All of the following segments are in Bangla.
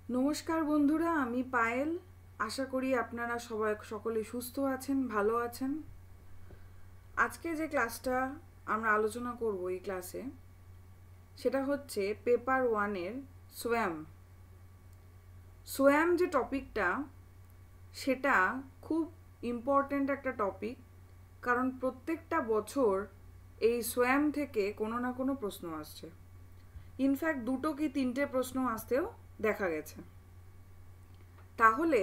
নমস্কার বন্ধুরা, আমি পায়েল। আশা করি আপনারা সকলে সুস্থ আছেন, ভালো আছেন। আজকে যে ক্লাসটা আমরা আলোচনা করব এই ক্লাসে, সেটা হচ্ছে পেপার 1-এর সোয়াম। সোয়াম যে টপিকটা, সেটা খুব ইম্পর্ট্যান্ট একটা টপিক, কারণ প্রত্যেকটা বছর এই সোয়াম থেকে কোনো না কোনো প্রশ্ন আসছে। ইনফ্যাক্ট 2 কি 3টে প্রশ্ন আসতেও দেখা গেছে। তাহলে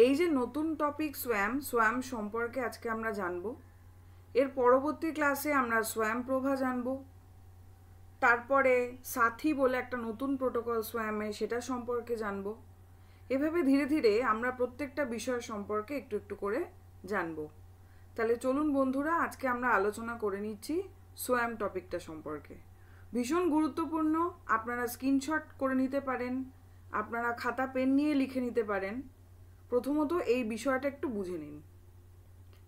এই যে নতুন টপিক সোয়াম সম্পর্কে আজকে আমরা জানব। এর পরবর্তী ক্লাসে আমরা সোয়াম প্রভা জানব। তারপরে সাথী বলে একটা নতুন প্রোটোকল সোয়ামে, সেটা সম্পর্কে জানব। এভাবে ধীরে ধীরে আমরা প্রত্যেকটা বিষয় সম্পর্কে একটু একটু করে জানব। তাহলে চলুন বন্ধুরা, আজকে আমরা আলোচনা করে নিচ্ছি সোয়াম টপিকটা সম্পর্কে। ভীষণ গুরুত্বপূর্ণ, আপনারা স্ক্রিনশট করে নিতে পারেন, আপনারা খাতা পেন নিয়ে লিখে নিতে পারেন। প্রথমত এই বিষয়টা একটু বুঝে নিন।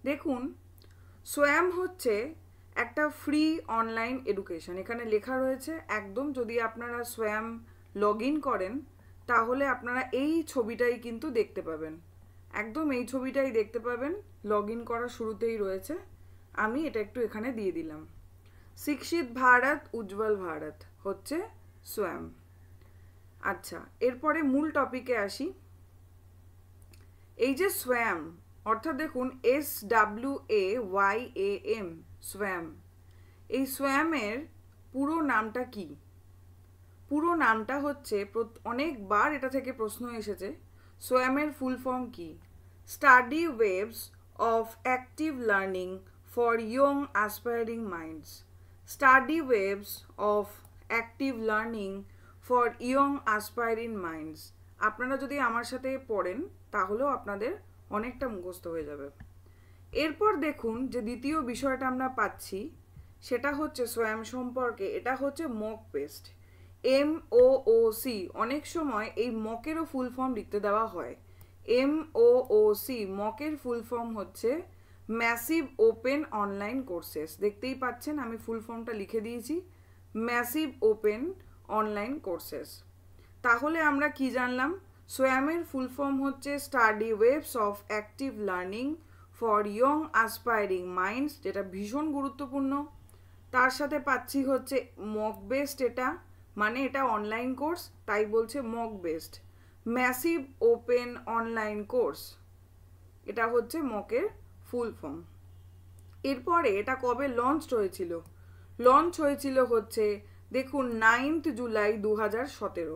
দেখুন, সোয়াম হচ্ছে একটা ফ্রি অনলাইন এডুকেশন। এখানে লেখা রয়েছে একদম, যদি আপনারা সোয়াম লগ ইন করেন তাহলে আপনারা এই ছবিটাই কিন্তু দেখতে পাবেন। একদম এই ছবিটাই দেখতে পাবেন, লগ ইন করার শুরুতেই রয়েছে। আমি এটা একটু এখানে দিয়ে দিলাম। শিক্ষিত ভারত উজ্জ্বল ভারত হচ্ছে সোয়াম। আচ্ছা, এরপরে মূল টপিকে আসি। এই যে সোয়াম, অর্থাৎ দেখুন SWAYAM, সোয়াম। এই সোয়ামের পুরো নামটা কি? পুরো নামটা হচ্ছে, অনেকবার এটা থেকে প্রশ্ন এসেছে, সোয়ামের ফুল ফর্ম কি? Study waves of active learning for young aspiring minds. Study waves of active learning for young aspiring minds. আপনারা যদি আমার সাথে পড়েন তাহলেও আপনাদের অনেকটা মুখস্থ হয়ে যাবে। এরপর দেখুন যে দ্বিতীয় বিষয়টা আমরা পাচ্ছি, সেটা হচ্ছে সোয়াম সম্পর্কে। এটা হচ্ছে মক পেস্ট, MOOC। অনেক সময় এই মকেরও ফুল ফর্ম লিখতে দেওয়া হয়। MOOC, মকের ফুল ফর্ম হচ্ছে ম্যাসিভ ওপেন অনলাইন কোর্সেস। দেখতেই পাচ্ছেন আমি ফুল ফর্মটা লিখে দিয়েছি, ম্যাসিভ ওপেন অনলাইন কোর্সেস। তাহলে আমরা কি জানলাম? সোয়ামের ফুল ফর্ম হচ্ছে study waves of active learning for young aspiring minds, যেটা ভীষণ গুরুত্বপূর্ণ। তার সাথে পাচ্ছি হচ্ছে মক বেসড, এটা মানে এটা অনলাইন কোর্স, তাই বলছে mock based. Massive open online course, এটা হচ্ছে মকের ফুল ফর্ম। এরপরে এটা কবে লঞ্চ হয়েছিল? লঞ্চ হয়েছিল হচ্ছে, দেখুন, 9th জুলাই 2017।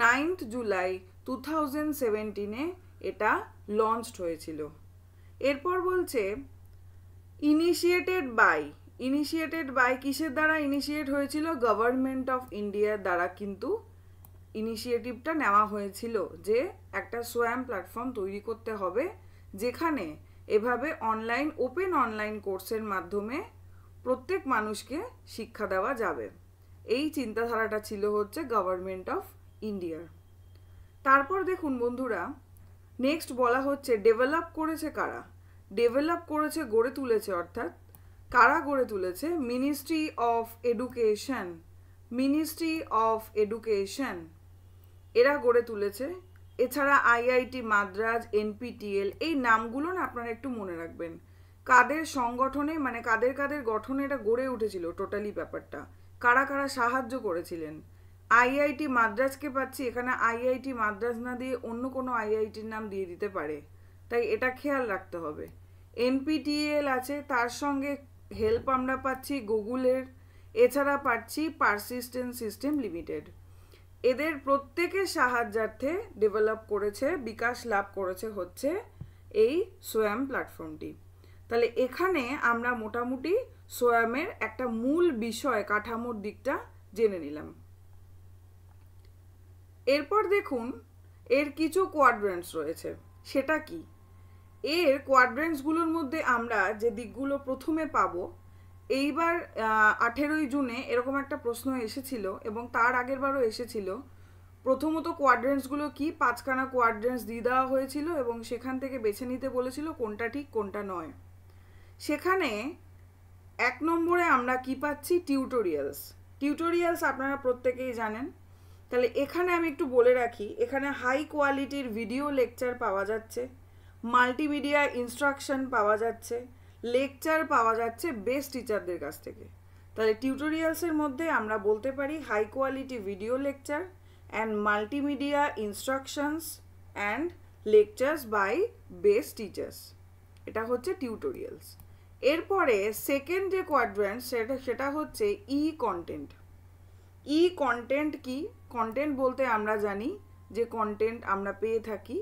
9th জুলাই 2017 এটা লঞ্চড হয়েছিল। এরপর বলছে ইনিশিয়েটেড বাই কিসের দ্বারা ইনিশিয়েট হয়েছিল? গভর্নমেন্ট অফ ইন্ডিয়ার দ্বারা কিন্তু ইনিশিয়েটিভটা নেওয়া হয়েছিল, যে একটা সোয়াম প্ল্যাটফর্ম তৈরি করতে হবে যেখানে এভাবে ওপেন অনলাইন কোর্সের মাধ্যমে প্রত্যেক মানুষকে শিক্ষা দেওয়া যাবে। এই চিন্তাধারাটা ছিল হচ্ছে গভর্নমেন্ট অফ ইন্ডিয়ার। তারপর দেখুন বন্ধুরা, নেক্সট বলা হচ্ছে ডেভেলপ করেছে কারা? ডেভেলপ করেছে, গড়ে তুলেছে, অর্থাৎ কারা গড়ে তুলেছে? Ministry of education. Ministry of education এরা গড়ে তুলেছে। এছাড়া IIT মাদ্রাজ, NPTEL, এই নামগুলো না আপনারা একটু মনে রাখবেন। কাদের সংগঠনে, মানে কাদের কাদের গঠনে এটা গড়ে উঠেছিল, টোটালি ব্যাপারটা কারা কারা সাহায্য করেছিলেন। IIT মাদ্রাজকে পাচ্ছি, এখানে IIT মাদ্রাজ না দিয়ে অন্য কোনো IITর নাম দিয়ে দিতে পারে, তাই এটা খেয়াল রাখতে হবে। NPTEL আছে, তার সঙ্গে হেল্প আমরা পাচ্ছি গুগলের। এছাড়া পাচ্ছি পারসিস্টেন্ট সিস্টেম লিমিটেড। এদের প্রত্যেকের সাহায্যার্থে ডেভেলপ করেছে, বিকাশ লাভ করেছে হচ্ছে এই সোয়াম প্ল্যাটফর্মটি। তাহলে এখানে আমরা মোটামুটি সোয়ামের একটা মূল বিষয়, কাঠামোর দিকটা জেনে নিলাম। এরপর দেখুন এর কিছু কোয়াড্রেন্টস রয়েছে। সেটা কি? এর কোয়াড্রেন্টসগুলোর মধ্যে আমরা যে দিকগুলো প্রথমে পাবো, এইবার 18ই জুনে এরকম একটা প্রশ্ন এসেছিল এবং তার আগের বারও এসেছিল। প্রথমত কোয়াড্রেন্টসগুলো কি? 5খানা কোয়াড্রেন্টস দিয়ে দেওয়া হয়েছিল এবং সেখান থেকে বেছে নিতে বলেছিল কোনটা ঠিক কোনটা নয়। সেখানে 1 নম্বরে আমরা কি পাচ্ছি? টিউটোরিয়ালস। টিউটোরিয়ালস আপনারা প্রত্যেকেই জানেন, তাহলে এখানে আমি একটু বলে রাখি, এখানে হাই কোয়ালিটির ভিডিও লেকচার পাওয়া যাচ্ছে, মাল্টিমিডিয়া ইনস্ট্রাকশন পাওয়া যাচ্ছে, লেকচার পাওয়া যাচ্ছে বেস্ট টিচারদের কাছ থেকে। তাহলে টিউটোরিয়ালসের মধ্যে আমরা বলতে পারি high quality video lecture and multimedia instructions and lectures by best teachers, এটা হচ্ছে টিউটোরিয়ালস। এরপরে সেকেন্ড যে কোয়াড্রেন্ট সেটা হচ্ছে ই কন্টেন্ট। ই কন্টেন্ট কি? কন্টেন্ট বলতে আমরা জানি যে কন্টেন্ট আমরা পেয়ে থাকি,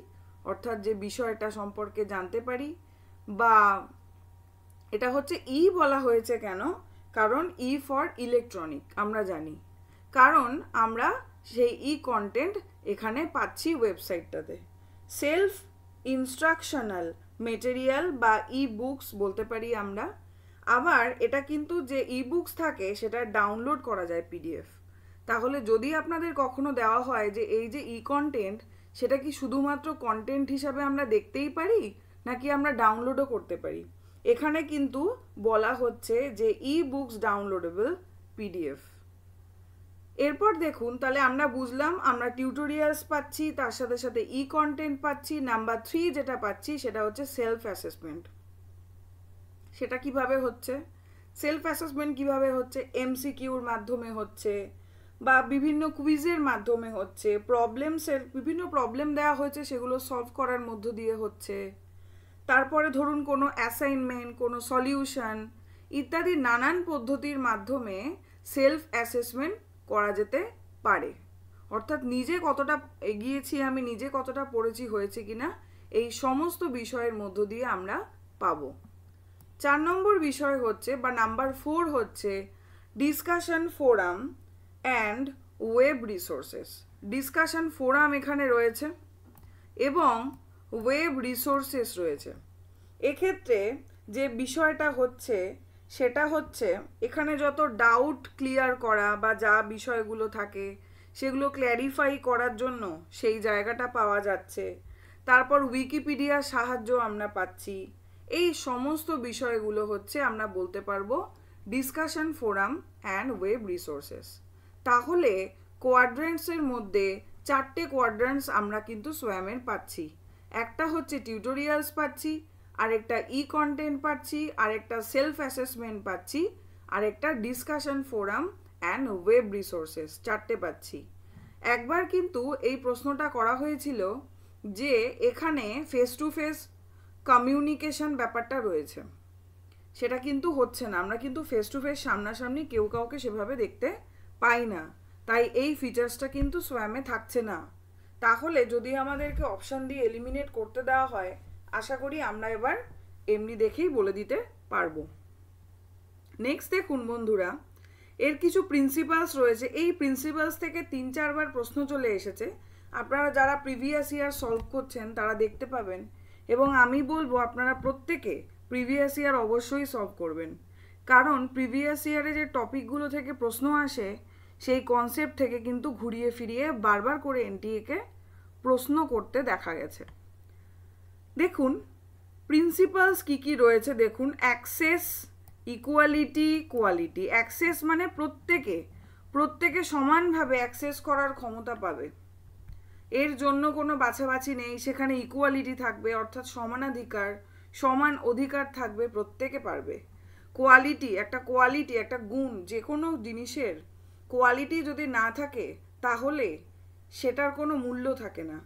অর্থাৎ যে বিষয়টা সম্পর্কে জানতে পারি, বা এটা হচ্ছে ই বলা হয়েছে কেন? কারণ ই ফর ইলেকট্রনিক আমরা জানি, কারণ আমরা সেই ই কন্টেন্ট এখানে পাচ্ছি ওয়েবসাইটটাতে। সেলফ ইনস্ট্রাকশনাল মেটেরিয়াল বা ই বুকস বলতে পারি আমরা। আবার এটা কিন্তু যে ই বুকস থাকে সেটা ডাউনলোড করা যায় পিডিএফ। তাহলে যদি আপনাদের কখনো দেওয়া হয় যে এই যে ই কন্টেন্ট, সেটা কি শুধুমাত্র কন্টেন্ট হিসাবে আমরা দেখতেই পারি নাকি আমরা ডাউনলোডও করতে পারি? এখানে কিন্তু বলা হচ্ছে যে ই বুকস ডাউনলোডেবল পিডিএফ। এরপর দেখুন, তাহলে আমরা বুঝলাম আমরা টিউটোরিয়ালস পাচ্ছি, তার সাথে সাথে ই কন্টেন্ট পাচ্ছি। নাম্বার 3 যেটা পাচ্ছি সেটা হচ্ছে সেলফ অ্যাসেসমেন্ট। সেটা কিভাবে হচ্ছে? সেলফ অ্যাসেসমেন্ট কিভাবে হচ্ছে? এমসিকিউর মাধ্যমে হচ্ছে, বা বিভিন্ন কুইজের মাধ্যমে হচ্ছে, বিভিন্ন প্রবলেম দেওয়া হয়েছে সেগুলো সলভ করার মধ্য দিয়ে হচ্ছে। তারপরে ধরুন কোনো অ্যাসাইনমেন্ট, কোনো সলিউশন ইত্যাদি নানান পদ্ধতির মাধ্যমে সেলফ অ্যাসেসমেন্ট করা যেতে পারে। অর্থাৎ নিজে কতটা এগিয়েছি, আমি নিজে কতটা পড়েছি, হয়েছে কিনা, এই সমস্ত বিষয়ের মধ্য দিয়ে আমরা পাবো। 4 নম্বর বিষয় হচ্ছে বা নাম্বার 4 হচ্ছে discussion forum and web resources. Discussion forum এখানে রয়েছে এবং ওয়েব রিসোর্সেস রয়েছে। এক্ষেত্রে যে বিষয়টা হচ্ছে সেটা হচ্ছে এখানে যত ডাউট ক্লিয়ার করা বা যা বিষয়গুলো থাকে সেগুলো ক্ল্যারিফাই করার জন্য সেই জায়গাটা পাওয়া যাচ্ছে। তারপর উইকিপিডিয়ার সাহায্য আমরা পাচ্ছি। এই সমস্ত বিষয়গুলো হচ্ছে আমরা বলতে পারবো discussion forum and web resources. তাহলে কোয়াড্রেন্টসের মধ্যে 4টে কোয়াড্রেন্টস আমরা কিন্তু সোয়ামের পাচ্ছি। একটা হচ্ছে টিউটোরিয়ালস পাচ্ছি, আরেকটা ই কন্টেন্ট পাচ্ছি, আরেকটা সেলফ অ্যাসেসমেন্ট পাচ্ছি, আরেকটা discussion forum and web resources, 4টে পাচ্ছি। একবার কিন্তু এই প্রশ্নটা করা হয়েছিল যে এখানে ফেস টু ফেস কমিউনিকেশন ব্যাপারটা রয়েছে, সেটা কিন্তু হচ্ছে না। আমরা কিন্তু ফেস টু ফেস সামনাসামনি কেউ কাউকে সেভাবে দেখতে পাই না, তাই এই ফিচার্সটা কিন্তু সোয়ামে থাকছে না। তাহলে যদি আমাদেরকে অপশান দিয়ে এলিমিনেট করতে দেওয়া হয়, আশা করি আমরা এবার এমনি দেখেই বলে দিতে পারবো। নেক্সট দেখুন বন্ধুরা, এর কিছু প্রিন্সিপালস রয়েছে। এই প্রিন্সিপালস থেকে 3-4 বার প্রশ্ন চলে এসেছে। আপনারা যারা প্রিভিয়াস ইয়ার সলভ করছেন তারা দেখতে পাবেন, এবং আমি বলবো আপনারা প্রত্যেকে প্রিভিয়াস ইয়ার অবশ্যই সলভ করবেন, কারণ প্রিভিয়াস ইয়ারে যে টপিকগুলো থেকে প্রশ্ন আসে সেই কনসেপ্ট থেকে কিন্তু ঘুরিয়ে ফিরিয়ে বারবার করে এনটিএকে প্রশ্ন করতে দেখা গেছে। দেখুন প্রিন্সিপালস কি কি রয়েছে। দেখুন, অ্যাক্সেস, ইকুয়ালিটি, কোয়ালিটি। অ্যাক্সেস মানে প্রত্যেকে সমানভাবে অ্যাক্সেস করার ক্ষমতা পাবে, এর জন্য কোনো বাছাবাছি নেই। সেখানে ইকুয়ালিটি থাকবে, অর্থাৎ সমানাধিকার, সমান অধিকার থাকবে, প্রত্যেকে পারবে। কোয়ালিটি, একটা গুণ, যে কোনো জিনিসের কোয়ালিটি যদি না থাকে তাহলে সেটার কোনো মূল্য থাকে না।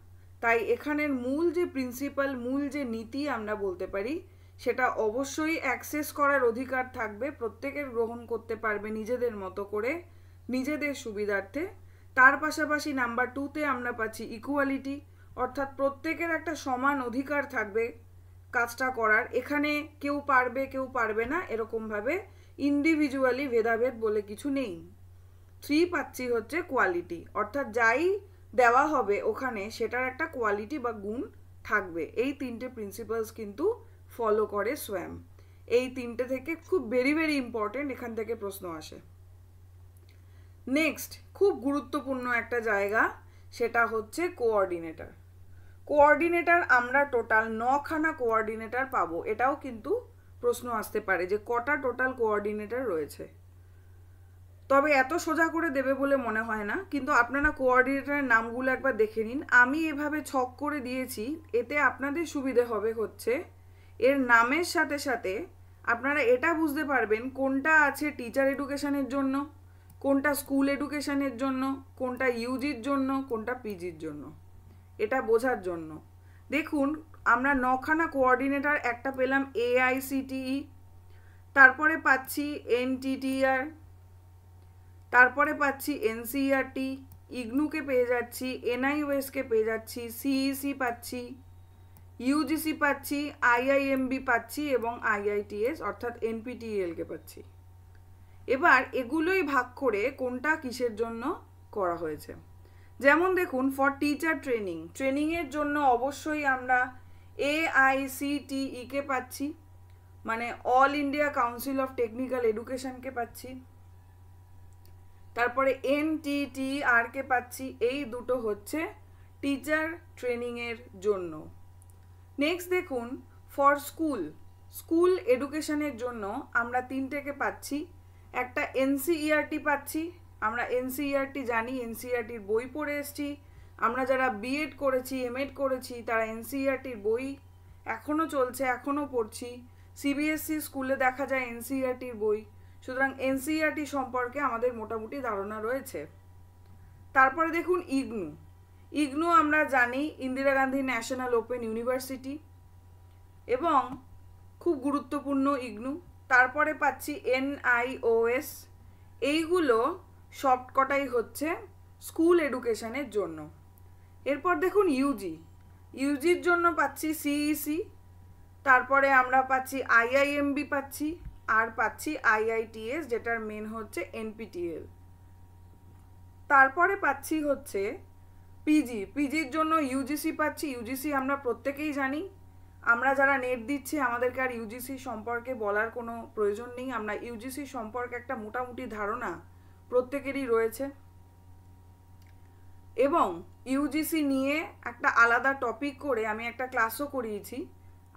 তাই এখানের মূল যে প্রিন্সিপাল, মূল যে নীতি আমরা বলতে পারি, সেটা অবশ্যই অ্যাক্সেস করার অধিকার থাকবে, প্রত্যেকের গ্রহণ করতে পারবে নিজেদের মতো করে, নিজেদের সুবিধার্থে। তার পাশাপাশি নাম্বার 2তে আমরা পাচ্ছি ইকুয়ালিটি, অর্থাৎ প্রত্যেকের একটা সমান অধিকার থাকবে কাজটা করার। এখানে কেউ পারবে কেউ পারবে না এরকমভাবে ইন্ডিভিজুয়ালি ভেদাভেদ বলে কিছু নেই। 3 পাচ্ছি হচ্ছে কোয়ালিটি, অর্থাৎ যাই দেওয়া হবে ওখানে সেটার একটা কোয়ালিটি বা গুণ থাকবে। এই 3টে প্রিন্সিপালস কিন্তু ফলো করে সোয়াম। এই 3টে থেকে খুব ভেরি ভেরি ইম্পর্টেন্ট, এখান থেকে প্রশ্ন আসে। নেক্সট খুব গুরুত্বপূর্ণ একটা জায়গা, সেটা হচ্ছে কোঅর্ডিনেটর। কোঅর্ডিনেটর আমরা টোটাল 9খানা কোঅর্ডিনেটর পাবো। এটাও কিন্তু প্রশ্ন আসতে পারে যে কটা টোটাল কোঅর্ডিনেটর রয়েছে। তবে এত সোজা করে দেবে বলে মনে হয় না, কিন্তু আপনারা কোঅর্ডিনেটরের নামগুলো একবার দেখে নিন। আমি এভাবে ছক করে দিয়েছি, এতে আপনাদের সুবিধে হবে হচ্ছে এর নামের সাথে সাথে আপনারা এটা বুঝতে পারবেন কোনটা আছে টিচার এডুকেশনের জন্য, কোনটা স্কুল এডুকেশনের জন্য, কোনটা ইউজির জন্য, কোনটা পিজির জন্য, এটা বোঝার জন্য। দেখুন আমরা 9খানা কোঅর্ডিনেটর, একটা পেলাম AICTE, তারপরে পাচ্ছি NTTR, তারপরে পাচ্ছি NCERT, ইগনুকে পেয়ে যাচ্ছি, NIOSকে পেয়ে যাচ্ছি, CEC পাচ্ছি, UGC পাচ্ছি, IIMB পাচ্ছি এবং IITS অর্থাৎ NPTELকে পাচ্ছি। এবার এগুলোই ভাগ করে কোনটা কিসের জন্য করা হয়েছে। যেমন দেখুন ফর টিচার ট্রেনিংয়ের জন্য অবশ্যই আমরা AICTEকে পাচ্ছি, মানে all India council of technical এডুকেশনকে পাচ্ছি, তারপরে NTTRকে পাচ্ছি। এই দুটো হচ্ছে টিচার ট্রেনিংয়ের জন্য। নেক্সট দেখুন ফর স্কুল এডুকেশনের জন্য আমরা 3টেকে পাচ্ছি। একটা NCERT পাচ্ছি, আমরা NCERT জানি, NCERTর বই পড়ে এসছি। আমরা যারা B.Ed করেছি, M.Ed করেছি তারা NCERTর বই এখনও চলছে, এখনও পড়ছি। CBSE স্কুলে দেখা যায় NCERTর বই, সুতরাং NCERT সম্পর্কে আমাদের মোটামুটি ধারণা রয়েছে। তারপরে দেখুন ইগনু আমরা জানি Indira Gandhi national open university এবং খুব গুরুত্বপূর্ণ ইগনু। তারপরে পাচ্ছি NIOS। এইগুলো সবকটাই হচ্ছে স্কুল এডুকেশনের জন্য। এরপর দেখুন ইউজির জন্য পাচ্ছি CEC, তারপরে আমরা পাচ্ছি IIMB পাচ্ছি, আর পাচ্ছি IITS যেটার মেন হচ্ছে NPTEL। তারপরে পাচ্ছি হচ্ছে পিজির জন্য UGC পাচ্ছি। UGC আমরা প্রত্যেকেই জানি, আমরা যারা নেট দিচ্ছি আমাদেরকে আর UGC সম্পর্কে বলার কোনো প্রয়োজন নেই। আমরা UGC সম্পর্কে একটা মোটামুটি ধারণা প্রত্যেকেরই রয়েছে এবং UGC নিয়ে একটা আলাদা টপিক করে আমি একটা ক্লাসও করিয়েছি।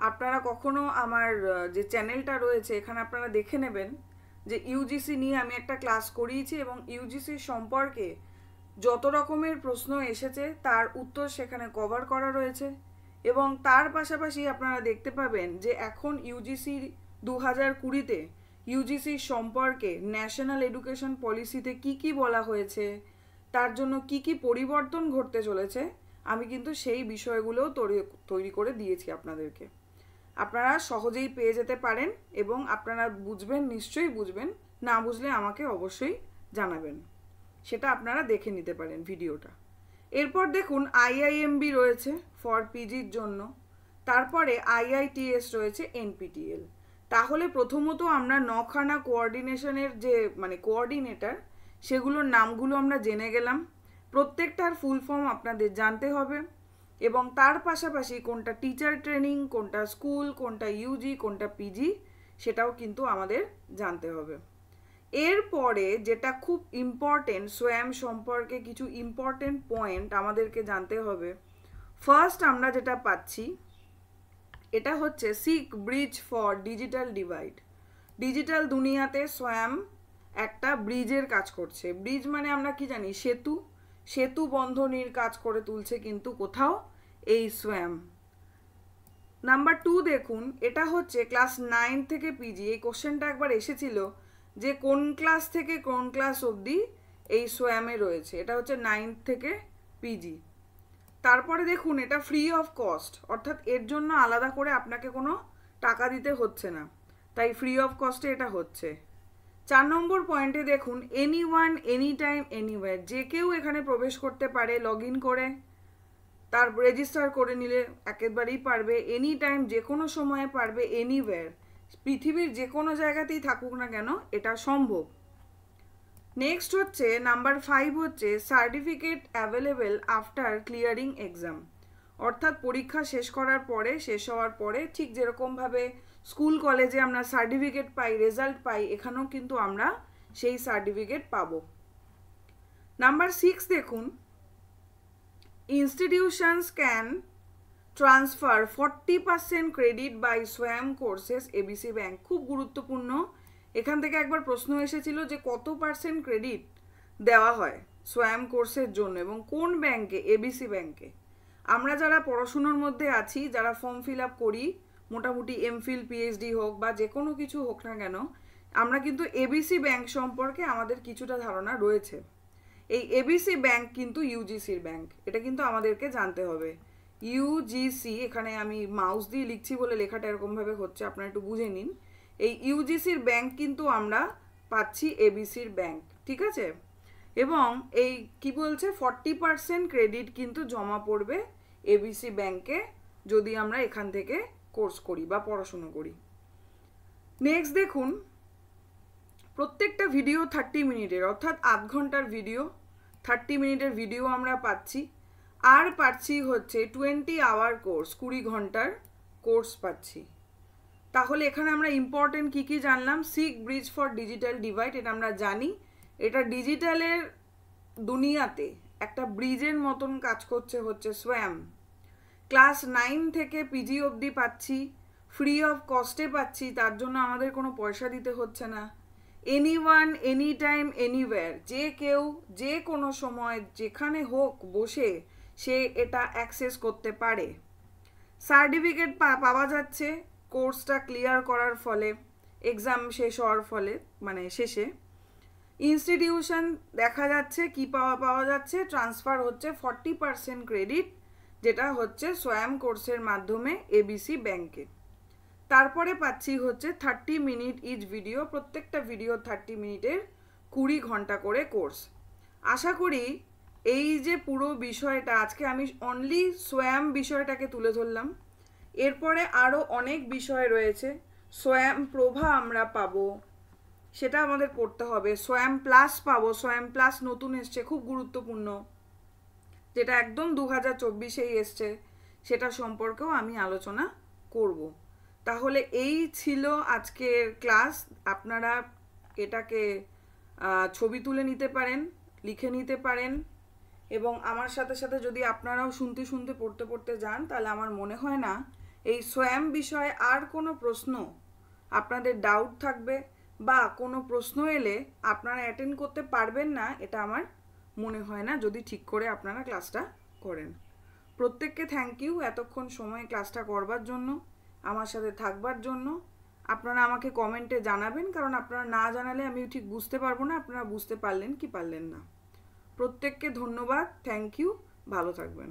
আপনারা কখনো আমার যে চ্যানেলটা রয়েছে এখানে আপনারা দেখে নেবেন যে UGC নিয়ে আমি একটা ক্লাস করিয়েছি এবং UGC সম্পর্কে যত রকমের প্রশ্ন এসেছে তার উত্তর সেখানে কভার করা রয়েছে। এবং তার পাশাপাশি আপনারা দেখতে পাবেন যে এখন UGC 2020-তে UGC সম্পর্কে ন্যাশনাল এডুকেশন পলিসিতে কি বলা হয়েছে, তার জন্য কি পরিবর্তন ঘটতে চলেছে, আমি কিন্তু সেই বিষয়গুলোও তৈরি করে দিয়েছি আপনাদেরকে। আপনারা সহজেই পেয়ে যেতে পারেন এবং আপনারা বুঝবেন, নিশ্চয়ই বুঝবেন। না বুঝলে আমাকে অবশ্যই জানাবেন, সেটা আপনারা দেখে নিতে পারেন ভিডিওটা। এরপর দেখুন IIMB রয়েছে ফর পিজির জন্য, তারপরে IITS রয়েছে NPTEL। তাহলে প্রথমত আমরা 9খানা কোঅর্ডিনেশনের যে কোঅর্ডিনেটর সেগুলোর নামগুলো আমরা জেনে গেলাম। প্রত্যেকটার ফুল ফর্ম আপনাদের জানতে হবে এবং তার পাশাপাশি কোনটা টিচার ট্রেনিং, কোনটা স্কুল, কোনটা ইউজি, কোনটা পিজি সেটাও কিন্তু আমাদের জানতে হবে। এরপরে যেটা খুব ইম্পর্টেন্ট, সোয়াম সম্পর্কে কিছু ইম্পর্টেন্ট পয়েন্ট আমাদেরকে জানতে হবে। ফার্স্ট আমরা যেটা পাচ্ছি এটা হচ্ছে seek bridge for digital divide. Digital দুনিয়াতে সোয়াম একটা ব্রিজের কাজ করছে। ব্রিজ মানে আমরা কি জানি, সেতু বন্ধনীর কাজ করে তুলছে কিন্তু কোথাও এই সোয়াম। নাম্বার 2 দেখুন, এটা হচ্ছে ক্লাস 9 থেকে পিজি। এই কোশ্চেনটা একবার এসেছিল যে কোন ক্লাস থেকে কোন ক্লাস অবধি এই সোয়ামে রয়েছে। এটা হচ্ছে 9 থেকে পিজি। তারপরে দেখুন এটা ফ্রি অফ কস্ট, অর্থাৎ এর জন্য আলাদা করে আপনাকে কোনো টাকা দিতে হচ্ছে না, তাই ফ্রি অফ কস্টে এটা হচ্ছে। 4 নম্বর পয়েন্টে দেখুন এনিওয়ান এনি টাইম এনিওয়্যার, যে কেউ এখানে প্রবেশ করতে পারে লগ ইন করে, তার রেজিস্টার করে নিলে একেবারেই পারবে। এনি টাইম যে কোনো সময়ে পারবে, এনিওয়্যার পৃথিবীর যে কোনো জায়গাতেই থাকুক না কেন এটা সম্ভব। নেক্সট হচ্ছে নাম্বার 5 হচ্ছে certificate available after clearing exam, অর্থাৎ পরীক্ষা শেষ করার পরে, শেষ হওয়ার পরে ঠিক যেরকমভাবে স্কুল কলেজে আমরা সার্টিফিকেট পাই, রেজাল্ট পাই, এখানেও কিন্তু আমরা সেই সার্টিফিকেট পাবো। নাম্বার 6 দেখুন institutions can transfer 40% credit by SWAM courses ABC Bank। খুব গুরুত্বপূর্ণ এখান থেকে একবার প্রশ্ন এসেছিল যে কত % ক্রেডিট দেওয়া হয় সোয়াম কোর্সের জন্য এবং কোন ব্যাংকে, এবিসি ব্যাংকে। আমরা যারা পড়াশুনোর মধ্যে আছি, যারা ফর্ম ফিল আপ করি, মোটামুটি এমফিল পিএইচডি হোক বা যে কোনো কিছু হোক না কেন, আমরা কিন্তু এবিসি ব্যাংক সম্পর্কে আমাদের কিছুটা ধারণা রয়েছে। এই এবিসি ব্যাংক কিন্তু ইউজিসির ব্যাংক, এটা কিন্তু আমাদেরকে জানতে হবে। ইউজিসি, এখানে আমি মাউস দিয়ে লিখছি বলে লেখাটা এরকমভাবে হচ্ছে, আপনারা একটু বুঝে নিন। এই ইউজিসির ব্যাংক কিন্তু আমরা পাচ্ছি এবিসির ব্যাংক, ঠিক আছে। এবং এই কি বলছে 40% ক্রেডিট কিন্তু জমা পড়বে এবিসি ব্যাংকে যদি আমরা এখান থেকে কোর্স করি বা পড়াশুনো করি। নেক্সট দেখুন, প্রত্যেকটা ভিডিও 30 মিনিটের, অর্থাৎ আধ ঘন্টার ভিডিও, 30 মিনিটের ভিডিও আমরা পাচ্ছি। আর পাচ্ছি হচ্ছে 20 আওয়ার কোর্স, 20 ঘন্টার কোর্স পাচ্ছি। তাহলে এখানে আমরা ইম্পর্টেন্ট কী কী জানলাম? Seek bridge for digital divide, এটা আমরা জানি। এটা ডিজিটালের দুনিয়াতে একটা ব্রিজের মতন কাজ করছে হচ্ছে সোয়াম। ক্লাস 9 থেকে পিজি অবধি পাচ্ছি, ফ্রি অফ কস্টে পাচ্ছি, তার জন্য আমাদের কোনো পয়সা দিতে হচ্ছে না। এনিওয়ান, এনি টাইম, এনিওয়্যার, যে কেউ যে কোনো সময় যেখানে হোক বসে সে এটা অ্যাক্সেস করতে পারে। সার্টিফিকেট পাওয়া যাচ্ছে কোর্সটা ক্লিয়ার করার ফলে, এক্সাম শেষ হওয়ার ফলে, মানে শেষে। ইনস্টিটিউশন দেখা যাচ্ছে কি পাওয়া যাচ্ছে, ট্রান্সফার হচ্ছে 40% ক্রেডিট, যেটা হচ্ছে সোয়াম কোর্সের মাধ্যমে এবিসি ব্যাংকে। তারপরে পাচ্ছি হচ্ছে 30 মিনিট ইচ ভিডিও, প্রত্যেকটা ভিডিও 30 মিনিটের, 20 ঘন্টা করে কোর্স। আশা করি এই যে পুরো বিষয়টা, আজকে আমি অনলি সোয়াম বিষয়টাকে তুলে ধরলাম। এরপরে আরও অনেক বিষয় রয়েছে। সোয়াম প্রভা আমরা পাবো, সেটা আমাদের পড়তে হবে। সোয়াম প্লাস পাবো, সোয়াম প্লাস নতুন এসছে, খুব গুরুত্বপূর্ণ, যেটা একদম 2024-এই এসছে, সেটা সম্পর্কেও আমি আলোচনা করব। তাহলে এই ছিল আজকের ক্লাস। আপনারা এটাকে ছবি তুলে নিতে পারেন, লিখে নিতে পারেন, এবং আমার সাথে সাথে যদি আপনারাও শুনতে শুনতে পড়তে পড়তে যান, তাহলে আমার মনে হয় না এই সোয়াম বিষয়ে আর কোনো প্রশ্ন আপনাদের ডাউট থাকবে, বা কোনো প্রশ্ন এলে আপনারা অ্যাটেন্ড করতে পারবেন না, এটা আমার মনে হয় না, যদি ঠিক করে আপনারা ক্লাসটা করেন। প্রত্যেককে থ্যাংক ইউ এতক্ষণ সময় ক্লাসটা করবার জন্য, আমার সাথে থাকবার জন্য। আপনারা আমাকে কমেন্টে জানাবেন, কারণ আপনারা না জানালে আমি ঠিক বুঝতে পারবো না আপনারা বুঝতে পারলেন কি পারলেন না। প্রত্যেককে ধন্যবাদ, থ্যাংক ইউ, ভালো থাকবেন।